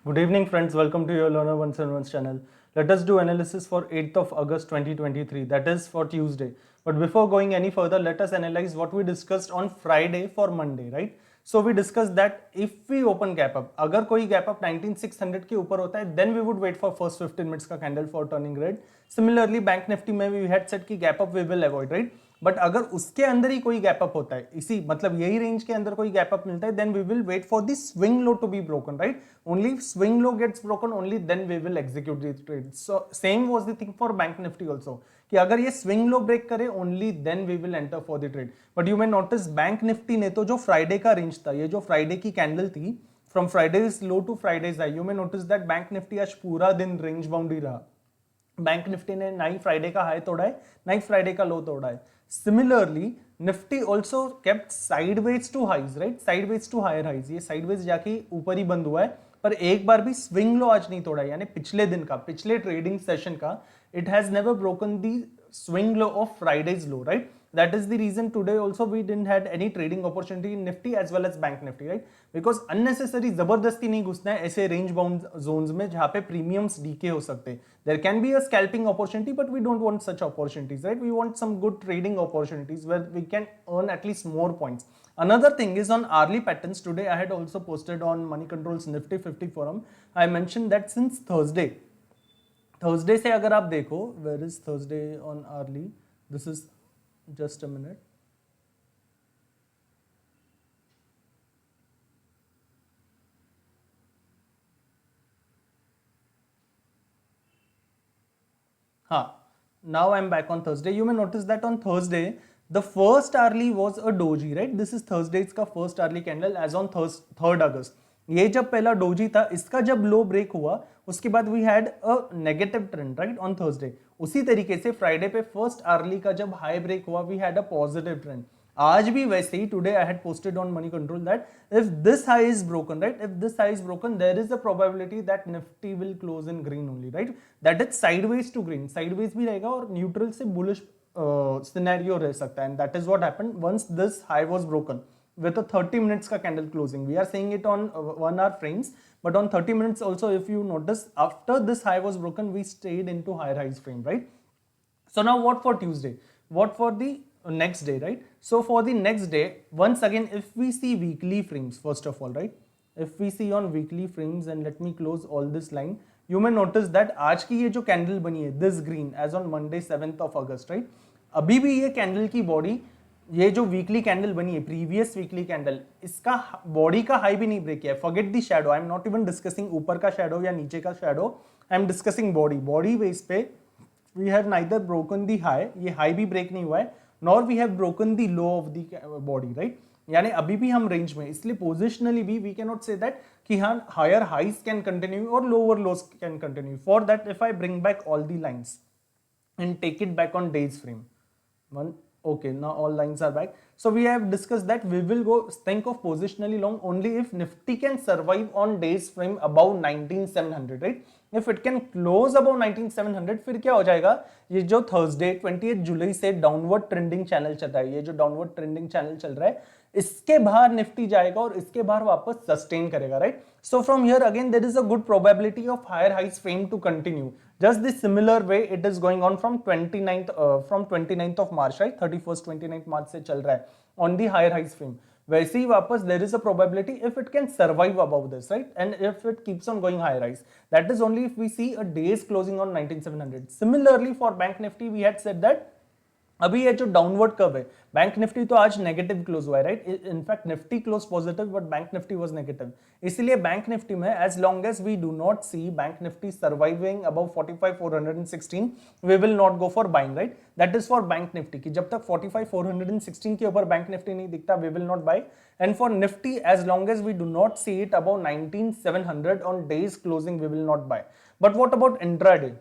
Good evening, friends. Welcome to your Learner 171 channel. Let us do analysis for 8th of August 2023, that is for Tuesday. But before going any further, let us analyze what we discussed on Friday for Monday, right? So we discussed that if we open gap up, अगर कोई gap up 19600 के ऊपर होता है, then we would wait for first 15 minutes का candle for turning red. Similarly, Bank Nifty में we had said कि gap up we will avoid, right? But अगर उसके अंदर ही कोई गैप अप होता है, इसी मतलब यही रेंज के अंदर कोई गैप अप मिलता है, then we will wait for the swing low to be broken, right? Only swing low gets broken, only then we will execute the trade. So same was the thing for bank Nifty also, कि अगर ये swing low break करे, only then we will enter for the trade. But you may notice bank Nifty ने तो जो Friday का range था, ये जो फ्राइडे की कैंडल थी, from Friday's low to Friday's high, you may notice that bank Nifty आज पूरा दिन रेंज बाउंड ही रहा. बैंक निफ्टी ने ना ही फ्राइडे का हाई तोड़ा है, ना ही फ्राइडे का लो तोड़ा है. Similarly Nifty also kept sideways to highs, right? Sideways to higher highs, ये साइडवेज जाके ऊपर ही बंद हुआ है, पर एक बार भी स्विंग लो आज नहीं तोड़ा है. यानी पिछले दिन का, पिछले ट्रेडिंग सेशन का, it has never broken the swing low of Friday's low, right? That is the reason today also we didn't had any trading opportunity in Nifty as well as Bank Nifty, right? Because unnecessary जबरदस्ती नहीं घुसना है ऐसे range bound Jones में जहां पे premiums DK हो सकते हैं. There can be a scalping opportunity, but we don't want such opportunities, right? We want some good trading opportunities where we can earn at least more points. Another thing is on hourly patterns. Today I had also posted on Money Control's Nifty 50 forum. I mentioned that since Thursday से अगर आप देखो, where is Thursday on early, this is just a minute. हाँ, now I'm back on Thursday. You may notice that on Thursday the first hourly was a doji, right? This is Thursday's का first hourly candle as on 3rd August. ये जब पहला doji था, इसका जब लो break हुआ, उसके बाद we had a negative trend, right, on Thursday. उसी तरीके से फ्राइडे पे फर्स्ट आर्ली का जब हाई ब्रेक हुआ, वी हैड अ पॉजिटिव ट्रेंड. आज भी वैसे ही, today I had posted on money control that if this high is broken, right, if this high is broken, there is a probability that Nifty will close in green only, right? That is sideways to green, sideways भी रहेगा और neutral से bullish scenario रह सकता है. And that is what happened once this high was broken with a 30 minutes ka candle closing. We are saying it on 1 hour frames, but on 30 minutes also, if you notice, after this high was broken, we stayed into higher highs frame, right? So now what for Tuesday? What for the next day, right? So for the next day, once again, if we see weekly frames, first of all, right? If we see on weekly frames, and let me close all this line, you may notice that आज की ये जो candle बनी है, this green, as on Monday 7th of August, right? अभी भी ये candle की body, ये जो वीकली कैंडल बनी है, प्रीवियस वीकली कैंडल, इसका बॉडी का हाई भी नहीं ब्रेक किया है. Forget the shadow, I am not even discussing ऊपर का शैडो या नीचे का shadow, I am discussing body base पे. We have neither broken the high, ये हाई भी ब्रेक नहीं हुआ है, nor we have broken the low of the body, right? यानी अभी भी हम रेंज में, इसलिए पोजिशनली भी we can not say that कि हाँ हायर हाइज कैन कंटिन्यू और lower lodge can continue. For that if I bring back all the lines and take it back on days frame. Okay, now all lines are back. So we have discussed that we will go think of positionally long only if Nifty can survive on days frame above 19700, right? If it can close above 19700, फिर क्या हो जाएगा? ये जो Thursday 28 जुलाई से downward trending channel चल रहा है, ये जो डाउनवर्ड ट्रेंडिंग चैनल चल रहा है, इसके बाहर निफ्टी जाएगा और इसके बाहर वापस सस्टेन करेगा, right? So from here again there is a good probability of higher highs frame to continue. Just the similar way it is going on from 29th of March, right? 31st 29th March से चल रहा है on the higher highs frame. वैसे ही वापस there is a probability if it can survive above this, right? And if it keeps on going higher highs, that is only if we see a day's closing on 19700. Similarly for Bank Nifty we had said that अभी ये जो downward curve है, bank Nifty तो आज negative close हुआ है, right? In fact Nifty close positive but bank Nifty was negative. इसलिए bank Nifty में as long as we do not see bank Nifty surviving above 45416, we will not go for buying, right? That is for bank Nifty कि जब तक 45416 के ऊपर bank Nifty नहीं दिखता, we will not buy. And for Nifty as long as we do not see it above 19700 on day's closing, we will not buy. But what about intraday?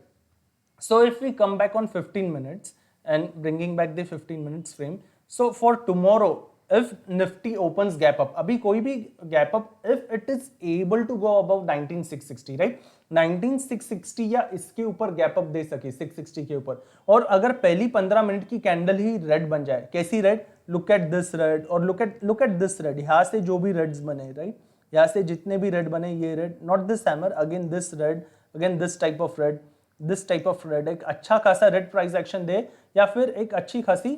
So if we come back on 15 minutes and bringing back the 15 minutes frame, so for tomorrow, if Nifty opens gap up, अभी कोई भी gap up, if it is able to go above 19660, right? 19660 या इसके ऊपर gap up दे सके 660 के ऊपर, और अगर पहली 15 मिनट की कैंडल ही रेड बन जाए, कैसी red? Look at this red और लुक एट दिस रेड, यहाँ से जो भी रेड्स बने, राइट? यहाँ से जितने भी रेड बने ये red, not this hammer, again this red, again this type of red, this type of red, एक अच्छा खासा रेड प्राइस एक्शन दे या फिर एक अच्छी खासी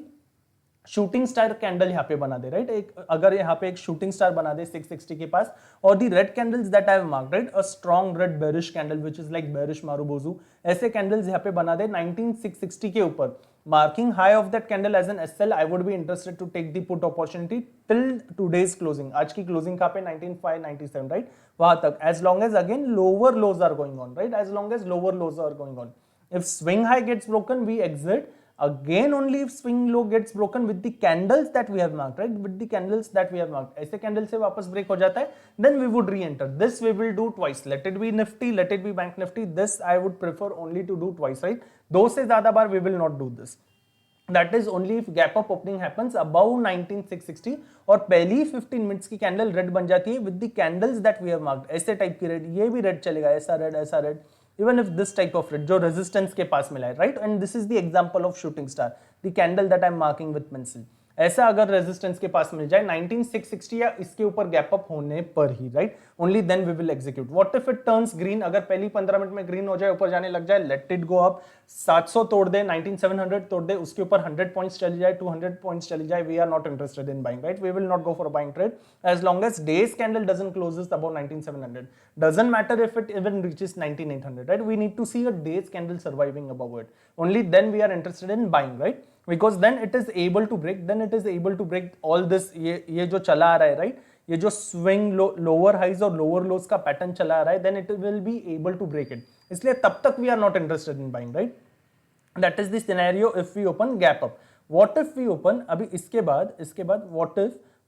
शूटिंग स्टार कैंडल यहाँ पे बना दे, राइट। एक अगर यहाँ पे एक शूटिंग स्टार बना दे 660 के पास, और the red candles that I have marked, right, a strong red bearish candle which is like bearish marubozu, ऐसे कैंडल्स यहाँ पे बना दे 19660 के ऊपर, marking high of that candle as an SL, I would be interested to take the put opportunity till today's closing, आज की closing कहाँ पे 19597, राइट, वहां तक, as long as again lower lows are going on, right, as long as lower lows are going on. If swing high gets broken, we exit. Again, only if swing low gets broken with the candles that we have marked, right? With the candles that we have marked. ऐसे candle से वापस break हो जाता है, then we would re-enter. This we will do twice. Let it be Nifty, let it be Bank Nifty. This I would prefer only to do twice, right? दो से ज़्यादा बार we will not do this. That is only if gap up opening happens above 19660 और पहली 15 minutes की candle red बन जाती है with the candles that we have marked. ऐसे टाइप की रेड, ये भी रेड चलेगा, ऐसा red, even if this type of red जो resistance के पास मिला है, right, and this is the example of shooting star, the candle that I am marking with pencil. ऐसा अगर रेजिस्टेंस के पास मिल जाए 19660 या इसके ऊपर गैप अप होने पर ही, right, only then we will execute. What if it turns green, अगर पहली 15 मिनट में ग्रीन हो जाए, ऊपर जाने लग जाए, लेट इट गो अप, 700 तोड़ दे, 19700 तोड़ दे, उसके ऊपर 100 पॉइंट्स चली जाए, 200 पॉइंट्स चली जाए, we are not interested in buying, right, we will not go for buying trade as long as day's candle doesn't closes above 19700. Doesn't matter if it even reaches 19800, right, we need to see a day's candle surviving above it, only then we are interested in buying, right, because then it is able to break all this, ये जो चला आ रहा है, right, ये जो swing lower highs और lower लोज का pattern चला आ रहा है, then it will be able to break it. इसलिए तब तक we are not interested in buying, right? That is the scenario if we open gap up. What if we open, अभी इसके बाद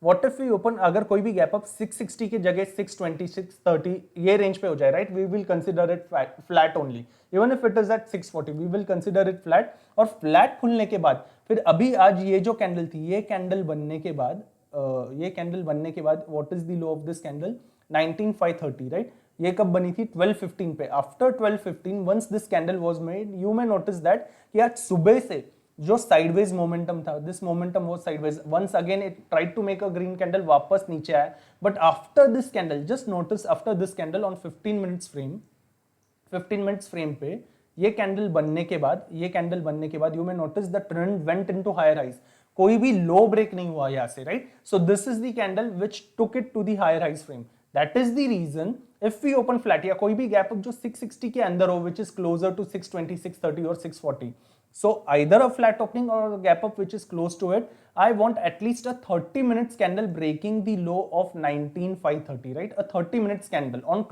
what if we open, अगर कोई भी gap up 660 की जगह 620 630 ये रेंज पे हो जाए, right, we will consider it flat only, even if it is at 640 we will consider it flat. और फ्लैट खुलने के बाद फिर अभी आज ये जो कैंडल थी, ये कैंडल बनने के बाद what is the low of this candle, 19530, right, ये कब बनी थी, 1215 पे. After 1215 once this candle was made, you may notice that कि आज सुबह से जो साइडवेज मोमेंटम था, this momentum was sideways, once again it tried to make a green candle, वापस नीचे आया, but after this candle, just notice after this candle on 15 minutes frame पे ये कैंडल बनने के बाद you may notice the trend went into higher highs, कोई भी लो ब्रेक नहीं हुआ यहां से, right, so this is the candle which took it to the higher highs frame. That is the reason if we open flat या कोई भी gap up जो 660 के अंदर हो, व्हिच इज क्लोजर टू 620 630 और 640, so either a flat opening or a gap up which is close to it, I want at least a 30 minutes candle breaking the low of 19530, right, a 30 minutes candle on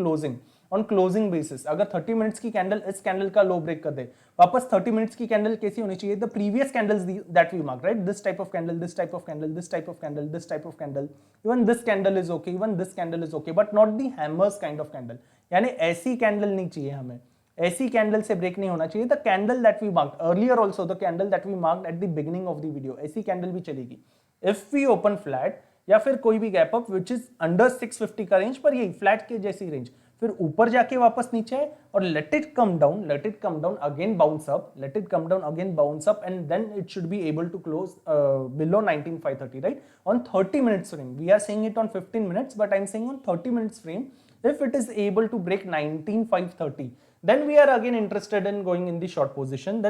closing basis. अगर 30 minutes की candle इस candle का लो break कर दे, वापस 30 minutes की candle कैसी होनी चाहिए, the previous candles that we marked, right, this type of candle, this type of candle, this type of candle, this type of candle, even this candle is okay, even this candle is okay, but not the hammers kind of candle. यानी ऐसी candle नहीं चाहिए हमें, ऐसी candle से break नहीं होना चाहिए. The candle that we marked earlier also, the candle that we marked at the beginning of the video, ऐसी कैंडल भी चलेगी. इफ वी ओपन फ्लैट या फिर कोई भी gap up which is under 650 का रेंज, पर यही फ्लैट के जैसी रेंज, फिर ऊपर जाके वापस नीचे आए और let it come down again bounce up, and then it should be able to close below 19530, right, on 30 minutes frame. We are saying it on 15 minutes, but I am saying on 30 minutes frame. If it is able to break 19530, then we are again interested in going in the short position.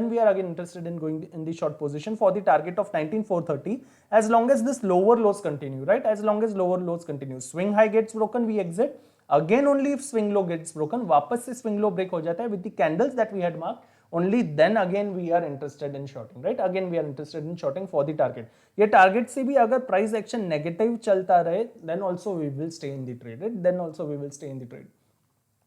For the target of 19430, as long as this lower lows continue, right? As long as lower lows continue, swing high gets broken, we exit. Again, only if swing low gets broken, वापस से swing low break हो जाता है with the candles that we had marked. Only then again we are interested in shorting, right? Again we are interested in shorting for the target. ये target से भी अगर price action negative चलता रहे, then also we will stay in the trade, right?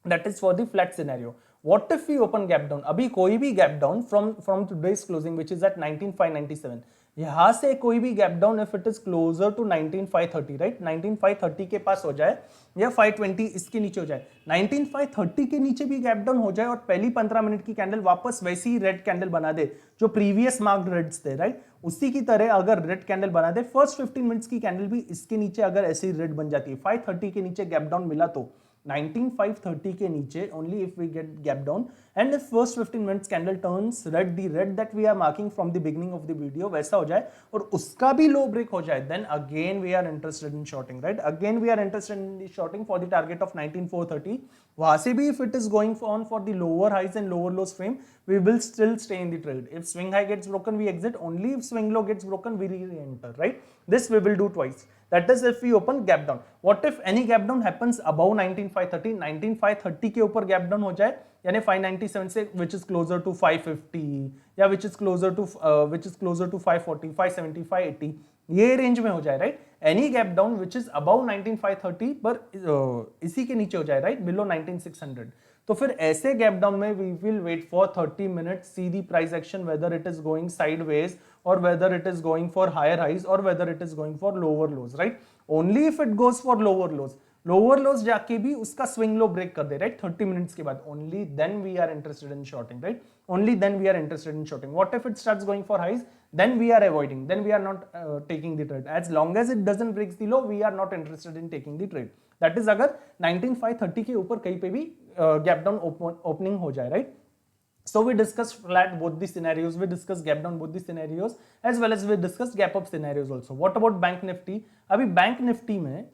That is for the flat scenario. What if we open gap down? अभी कोई भी gap down from today's closing, which is at 19597, यहाँ से कोई भी gap down if it is closer to 19530, right, 19530 के पास हो जाए या 520 इसके नीचे हो जाए, 19530 के नीचे भी गैप डाउन हो जाए और पहली 15 मिनट की कैंडल वापस वैसी ही रेड कैंडल बना दे जो प्रीवियस मार्क्ड रेड्स थे, राइट, उसी की तरह अगर रेड कैंडल बना दे, फर्स्ट 15 मिनट्स की कैंडल भी इसके नीचे अगर ऐसी रेड बन जाती है, 530 के नीचे गैप डाउन मिला तो 19530 के नीचे only if we get gap down and if first 15 minutes candle turns red, the red that we are marking from the beginning of the video वैसा हो जाए और उसका भी low break हो जाए, then again we are interested in shorting, right? Again we are interested in the shorting for the target of 19430. वहां से भी if it is going on for the lower highs and lower lows frame, we will still stay in the trade. If swing high gets broken, we exit. Only if swing low gets broken, we re-enter, right? This we will do twice. That is if we open gap down. What if any gap down happens above 19530? 19530 के ऊपर gap down हो जाए, यानी 597 से which is closer to 550 या which is closer to 540, 570, 580 ये range में हो जाए, right? Any gap down which is above 19530 पर इसी के नीचे हो जाए, राइट? बिलो 19600. तो फिर ऐसे गैप डाउन में we will wait for 30 minutes, see the price action whether it is going sideways or whether it is going for higher highs or whether it is going for lower lows, right? Only if it goes for lower lows जाके भी उसका swing low break कर दे, right? 30 minutes के बाद only then we are interested in shorting, right? Only then we are interested in shorting. What if it starts going for highs? Then we are avoiding, then we are not taking the trade. As long as it doesn't break the low, we are not interested in taking the trade. That is अगर 19530 के ऊपर कहीं पे भी gap down opening हो जाए, right? So we discussed flat both the scenarios, we discussed gap down both the scenarios, as well as we discussed gap up scenarios also. What about bank nifty? अभी bank nifty में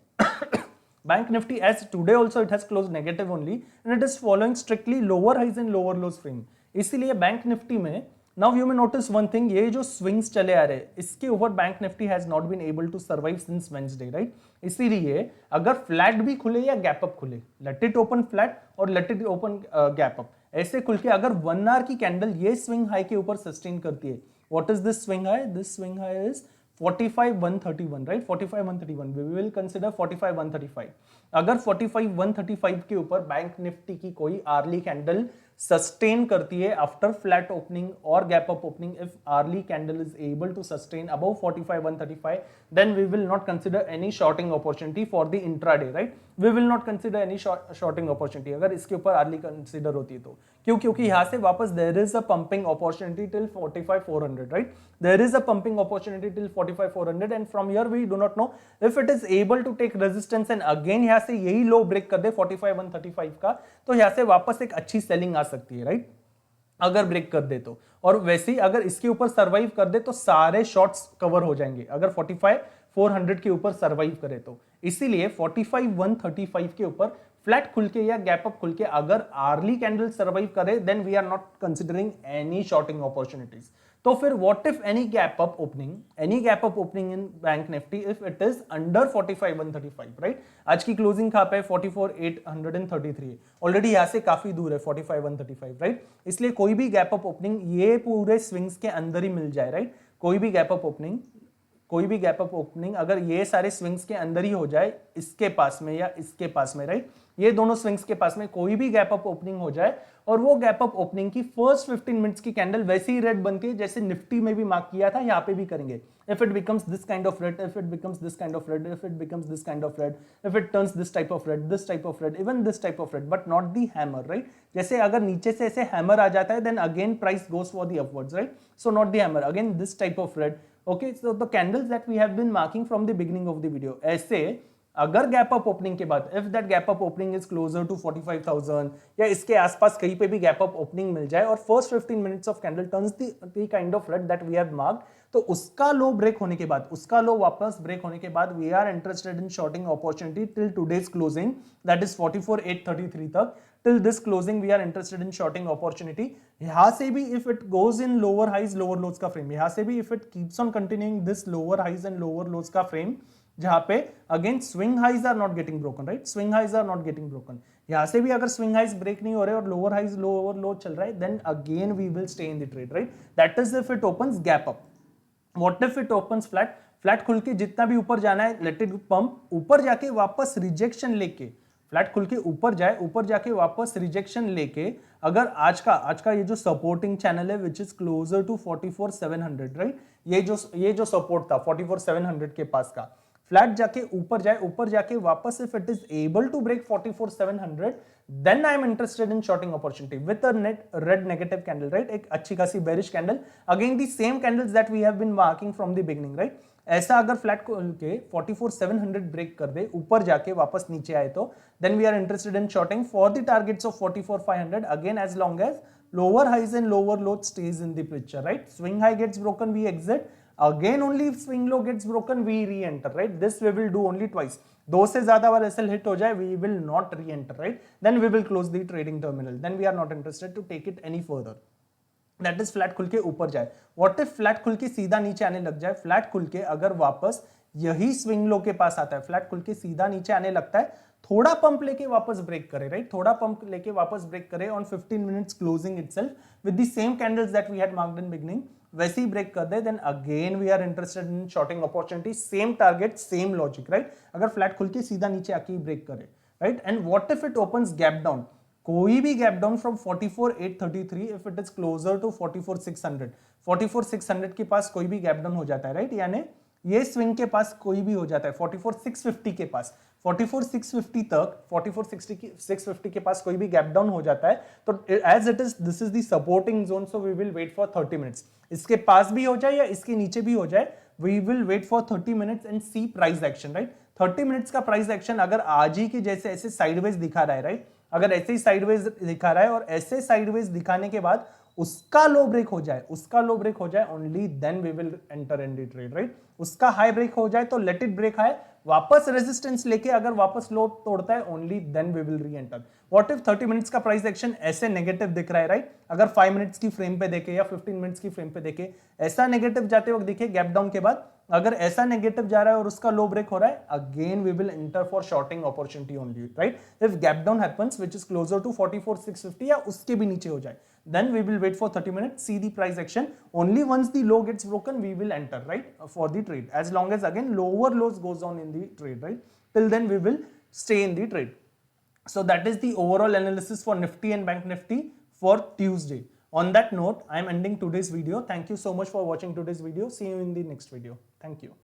bank nifty as today also it has closed negative only and it is following strictly lower highs and lower lows frame. इसीलिए bank nifty में now you may notice one thing, ये जो swings चले आ रहे इसके ऊपर bank nifty has not been able to survive since Wednesday, right? इसीलिए अगर flat भी खुले या gap up खुले, let it open flat और let it open gap up, ऐसे खुल के अगर 1 आवर की कैंडल ये स्विंग हाई के ऊपर सस्टेन करती है, what is this swing high? This swing high is 45131, right? 45131, we will consider 45135. अगर 45135 के ऊपर बैंक निफ्टी की कोई आर्ली कैंडल सस्टेन करती है आफ्टर फ्लैट ओपनिंग और gap up opening, if early candle is able to sustain above 45135, then we will not consider any shorting opportunity for the intraday, right? We will not consider any shorting opportunity अगर इसके ऊपर early consider होती है तो. क्यों? क्योंकि यहाँ से वापस there is a pumping opportunity till 45400, right? There is a pumping opportunity till 45400 and from here we do not know if it is able to take resistance and again यहाँ से यही लो ब्रेक कर दे 45135 का, तो यहाँ से वापस एक अच्छी सेलिंग आ सकती है, राइट? अगर ब्रेक कर दे तो. और वैसे ही अगर इसके ऊपर सर्वाइव कर दे तो सारे शॉर्ट्स कवर हो जाएंगे अगर 45400 के ऊपर सर्वाइव करे तो. इसीलिए 45135 के ऊपर फ्लैट खुल के या गैप अप खुल के अगर आर्ली कैंडल सर्वाइव करे then we are not considering any shorting opportunities. तो फिर what if any gap up opening in bank Nifty if it is under 45135, right? आज की क्लोजिंग कहां पे है? 44833. ऑलरेडी यहां से काफी दूर है 45135, राइट? इसलिए कोई भी गैप अप ओपनिंग ये पूरे स्विंग्स के अंदर ही मिल जाए, राइट? कोई भी गैप अप ओपनिंग अगर ये सारे स्विंग्स के अंदर ही हो जाए, इसके पास में या इसके पास में, राइट? ये दोनों स्विंग्स के पास में कोई भी गैप अप ओपनिंग हो जाए और वो गैप अप ओपनिंग की फर्स्ट 15 मिनट्स की कैंडल वैसे ही रेड बनती है जैसे निफ्टी में भी मार्क किया था, यहाँ पे भी करेंगे. If it becomes this kind of red, if it becomes this kind of red, if it becomes this kind of red, if it turns this type of red, this type of red, even this type of red, but not the hammer, right? जैसे अगर नीचे से ऐसे hammer आ जाता है then again price goes for the upwards, right? So not the hammer, again this type of red. Okay, so the candles that we have been marking from the beginning of the video, ऐसे अगर gap up opening के बाद if that gap up opening is closer to 45,000 या इसके आसपास कहीं पे भी गैप अप ओपनिंग मिल जाए और first 15 minutes of candle turns the kind of red that we have marked, तो उसका लो ब्रेक होने के बाद, उसका लो वापस ब्रेक होने के बाद we are interested in shorting opportunity till today's closing, that is 44833 तक. Till this closing we are interested in shorting opportunity. यहाँ से भी if it goes in lower highs lower lows का frame, यहाँ से भी if it keeps on continuing this lower highs and lower lows का frame, जहाँ पे again swing highs are not getting broken, right? Swing highs are not getting broken. यहाँ से भी अगर swing highs break नहीं हो रहे और lower highs lower low चल रहा है then again we will stay in the trade, right? That is if it opens gap up. What if it opens flat? Flat खुल के जितना भी ऊपर जाना है let it pump, ऊपर जाके वापस रिजेक्शन लेके फ्लैट खुल के ऊपर जाए, ऊपर जाके वापस रिजेक्शन लेके अगर आज का ये जो सपोर्टिंग चैनल है which is closer to 44700, right? ये जो सपोर्ट था 44700 के पास का, फ्लैट जाके ऊपर जाए, ऊपर जाके वापस if it is able to break 44700 then I am interested in shorting opportunity with a red negative candle, right? एक अच्छी खासी bearish candle, again the same candles that we have been marking from the beginning, right? ऐसा अगर flat खोल के 44,700 break कर दे, ऊपर जाके वापस नीचे आए तो then we are interested in shorting for the targets of 44,500 again as long as lower highs and lower lows stays in the picture, right? Swing high gets broken, we exit. Again only if swing low gets broken, we re-enter, right? This we will do only twice. दो से ज्यादा बार SL hit हो जाए, we will not re-enter, right? Then we will close the trading terminal. Then we are not interested to take it any further. That is flat खुल के ऊपर जाए. What if flat खुल के सीधा नीचे आने लग जाए? फ्लैट खुल के अगर वापस यही स्विंग लो के पास आता है, फ्लैट खुल के सीधा नीचे आने लगता है, थोड़ा पंप लेके वापस ब्रेक करे, राइट? थोड़ा पंप लेके वापस ब्रेक करे on 15 minutes closing itself with the same candles that we had marked in beginning, वैसे ही ब्रेक कर दे, then again we are interested in shorting opportunity. Same target, same logic, right? अगर flat खुल के सीधा नीचे आके ही ब्रेक करे, right? And what if it opens gap down? कोई भी gap down from 44,833 if it is closer to 44,600, 44,600 के पास कोई भी गैप डाउन हो जाता है, राइट? यानी ये स्विंग के पास कोई भी हो जाता है 44,650 के पास, 44,650 तक, 44,650 के पास कोई भी गैप डाउन हो जाता है तो as it is this is the supporting zone, so we will wait for 30 minutes. इसके पास भी हो जाए या इसके नीचे भी हो जाए, we will wait for 30 minutes and see price action, right? 30 minutes का प्राइस एक्शन अगर आज ही के जैसे ऐसे साइडवेज दिखा रहा है, राइट? अगर ऐसे ही साइडवेज दिखा रहा है और ऐसे साइडवेज दिखाने के बाद उसका लो ब्रेक हो जाए, उसका लो ब्रेक हो जाए, only then we will enter in the trade, right? उसका हाई ब्रेक हो जाए तो लेट इट ब्रेक हाई, वापस रेजिस्टेंस लेके अगर वापस लो तोड़ता है, only then we will re enter. What if 30 minutes का प्राइस एक्शन ऐसे नेगेटिव दिख रहा है, राइट? अगर 5 मिनट्स की फ्रेम पे देखे या 15 मिनट्स की फ्रेम पे देखे, ऐसा नेगेटिव जाते वक्त दिखे गैप डाउन के बाद, अगर ऐसा नेगेटिव जा रहा है और उसका लो ब्रेक हो रहा है, again we will enter for shorting opportunity only, right? If gap down happens which is closer to 44,650 या उसके भी नीचे हो जाए, then we will wait for 30 minutes, see the price action. Only once the low gets broken, we will enter, right, for the trade. As long as again lower lows goes on in the trade, right? Till then we will stay in the trade. So that is the overall analysis for Nifty and Bank Nifty for Tuesday. On that note, I am ending today's video. Thank you so much for watching today's video. See you in the next video. Thank you.